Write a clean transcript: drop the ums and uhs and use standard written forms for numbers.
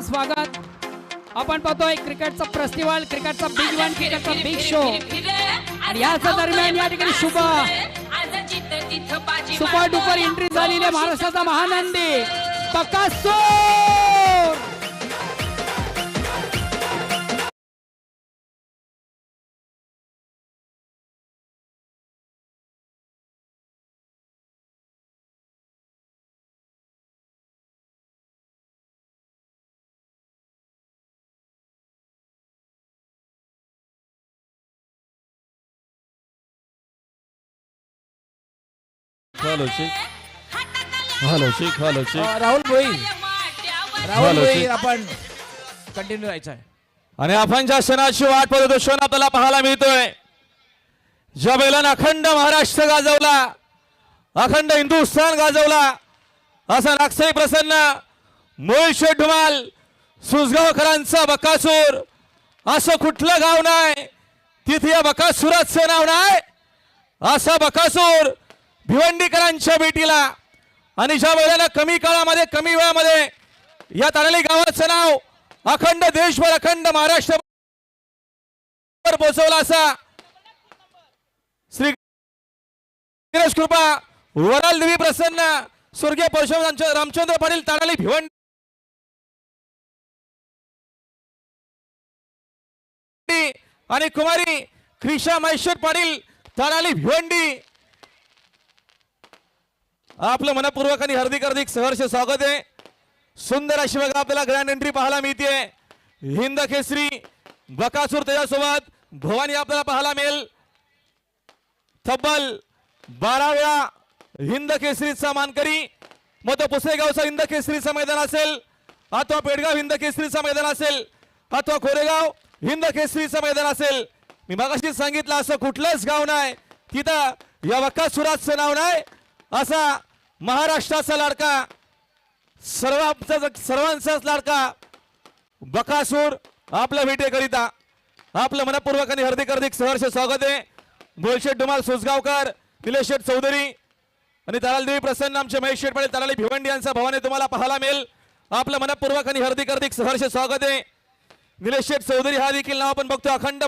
हार्दिक स्वागत। आपण पाहतोय क्रिकेटचा फेस्टिवल, क्रिकेटचा बिग वन, क्रिकेटचा बिग शो आणि याच दरम्यान या ठिकाणी सुपर डुपर एंट्री झालेली आहे महाराष्ट्राचा महानंदी बकासूर। राहुल भोई आपण कंटिन्यू राहायचं आहे आणि आपण ज्या क्षणाची वाट पाहतो तो क्षण आपल्याला पाहायला मिळतोय। ज्या बैलानं अखंड महाराष्ट्र गाजवला, अखंड हिंदुस्थान गाजवला, असा नागसाई प्रसन्न मोहित शेठ धुमाल सुसगावकरांचा बकासूर। असं कुठलं गाव नाही तिथे या बकासुराचं नाव नाही। असा बकासूर भिवंडीकरांच्या भेटीला आणि ज्या बैलानं कमी काळामध्ये कमी वेळामध्ये या तारली गावाचं नाव अखंड देशभर अखंड महाराष्ट्रावर पोहोचवला असा श्री कृपा वराल देवी प्रसन्न स्वर्गीय परशुराम रामचंद्र पाटील ताराली भिवंडी आणि कुमारी क्रिशा महेश्वर पाटील ताराली भिवंडी। आपलं मनपूर्वक आणि हार्दिक सहर्ष स्वागत आहे। सुंदर अशी बघा आपल्याला ग्रँड एंट्री पाहायला मिळते। हिंद केसरी बकासूर त्याच्यासोबत भवानी आपल्याला पाहायला मिळेल। तब्बल 12 वेळा हिंद केसरीचा मानकरी, मग तो पुसेगावचा हिंद केसरीचा मैदान असेल अथवा पेडगाव हिंद केसरीचा मैदान असेल अथवा कोरेगाव हिंद केसरीचा मैदान असेल। मी मगाशी सांगितलं असं कुठलंच गाव नाही तिथं या बकासुराचं नाव नाही। असा महाराष्ट्राचा लाडका सर्वांचाच लाडका बकासूर आपल्या भेटीकरिता आपलं मनपूर्वक आणि हार्दिक सहर्ष स्वागत आहे। बोलशेठ धुमाल सुसगावकर, निलेश शेठ चौधरी आणि तारालदेवी प्रसन्न आमचे महेश शेठ पाटील ताराली भिवंडी यांचा भवानी तुम्हाला पाहायला मिळेल। आपलं मनपूर्वक आणि हार्दिक सहर्ष स्वागत आहे। निलेश शेठ चौधरी हा देखील नाव आपण बघतो अखंड